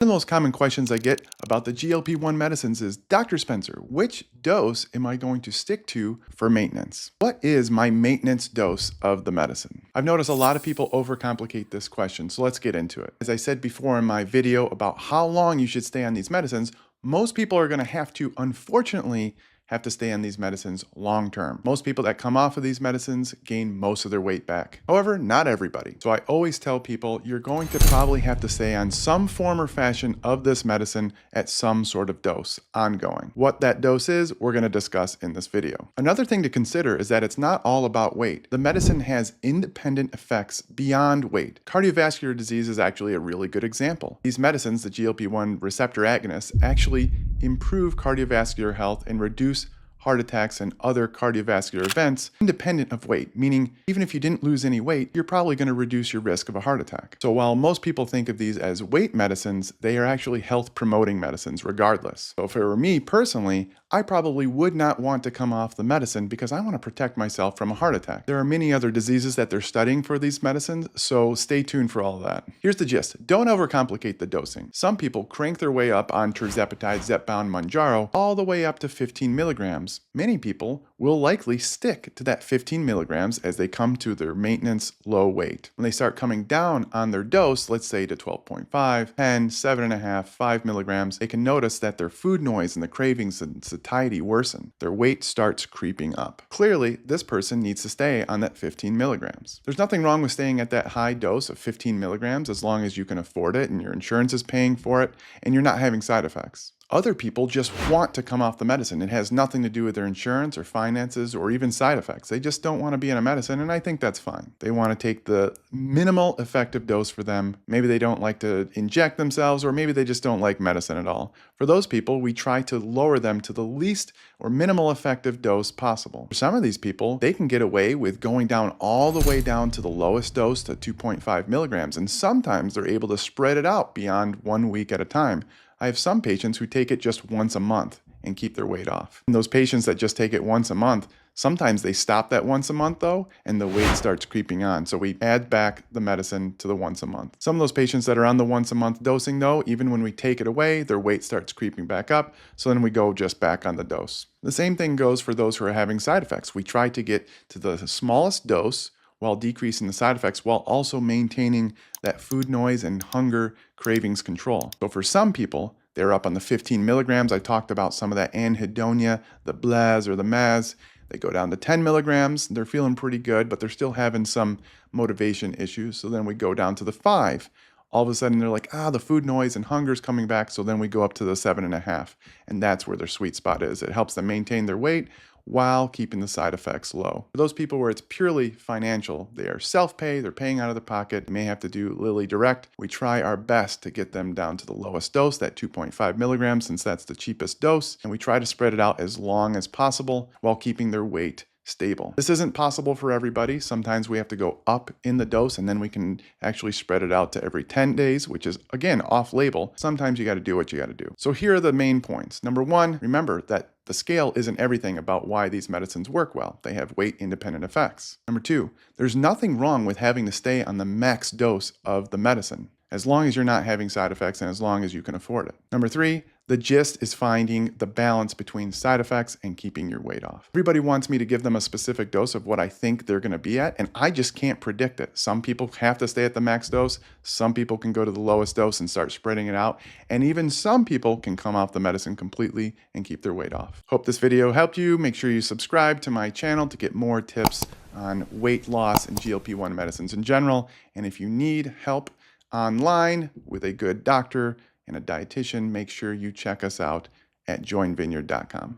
One of the most common questions I get about the GLP-1 medicines is, Dr. Spencer, which dose am I going to stick to for maintenance? What is my maintenance dose of the medicine? I've noticed a lot of people overcomplicate this question, so let's get into it. As I said before in my video about how long you should stay on these medicines, most people are going to unfortunately, have to stay on these medicines long term. Most people that come off of these medicines gain most of their weight back. However, not everybody. So I always tell people you're going to probably have to stay on some form or fashion of this medicine at some sort of dose, ongoing. What that dose is, we're going to discuss in this video. Another thing to consider is that it's not all about weight. The medicine has independent effects beyond weight. Cardiovascular disease is actually a really good example. These medicines, the GLP-1 receptor agonists, actually improve cardiovascular health and reduce heart attacks and other cardiovascular events independent of weight, meaning even if you didn't lose any weight, you're probably going to reduce your risk of a heart attack. So while most people think of these as weight medicines, they are actually health promoting medicines regardless. So if it were me personally, I probably would not want to come off the medicine because I want to protect myself from a heart attack. There are many other diseases that they're studying for these medicines, so stay tuned for all of that. Here's the gist. Don't overcomplicate the dosing. Some people crank their way up on tirzepatide, Zepbound, Mounjaro, all the way up to 15 milligrams. Many people will likely stick to that 15 milligrams as they come to their maintenance low weight. When they start coming down on their dose, let's say to 12.5, 10, 7.5, 5 milligrams, they can notice that their food noise and the cravings and satiety worsen. Their weight starts creeping up. Clearly, this person needs to stay on that 15 milligrams. There's nothing wrong with staying at that high dose of 15 milligrams as long as you can afford it and your insurance is paying for it and you're not having side effects. Other people just want to come off the medicine. It has nothing to do with their insurance or finances or even side effects. They just don't want to be on a medicine, and I think that's fine. They want to take the minimal effective dose for them. Maybe they don't like to inject themselves, or maybe they just don't like medicine at all. For those people, we try to lower them to the least or minimal effective dose possible. For some of these people, they can get away with going down all the way down to the lowest dose to 2.5 milligrams, and sometimes they're able to spread it out beyond 1 week at a time. I have some patients who take it just once a month and keep their weight off. And those patients that just take it once a month, sometimes they stop that once a month though, and the weight starts creeping on. So we add back the medicine to the once a month. Some of those patients that are on the once a month dosing though, even when we take it away, their weight starts creeping back up. So then we go just back on the dose. The same thing goes for those who are having side effects. We try to get to the smallest dose while decreasing the side effects, while also maintaining that food noise and hunger cravings control. So for some people, they're up on the 15 milligrams. I talked about some of that anhedonia, the blaz or the maz. They go down to 10 milligrams. They're feeling pretty good, but they're still having some motivation issues. So then we go down to the 5. All of a sudden, they're like, the food noise and hunger is coming back. So then we go up to the 7.5. And that's where their sweet spot is. It helps them maintain their weight while keeping the side effects low. For those people where it's purely financial, they are self-pay, they're paying out of their pocket, may have to do Lilly Direct. We try our best to get them down to the lowest dose, that 2.5 milligrams, since that's the cheapest dose. And we try to spread it out as long as possible while keeping their weight stable. This isn't possible for everybody. Sometimes we have to go up in the dose and then we can actually spread it out to every 10 days, which is again off label. Sometimes you got to do what you got to do. So here are the main points. Number 1, remember that the scale isn't everything about why these medicines work well. They have weight independent effects. Number 2, there's nothing wrong with having to stay on the max dose of the medicine, as long as you're not having side effects and as long as you can afford it. Number 3, the gist is finding the balance between side effects and keeping your weight off. Everybody wants me to give them a specific dose of what I think they're going to be at, and I just can't predict it. Some people have to stay at the max dose. Some people can go to the lowest dose and start spreading it out. And even some people can come off the medicine completely and keep their weight off. Hope this video helped you. Make sure you subscribe to my channel to get more tips on weight loss and GLP-1 medicines in general. And if you need help online with a good doctor and a dietitian, make sure you check us out at joinvineyard.com.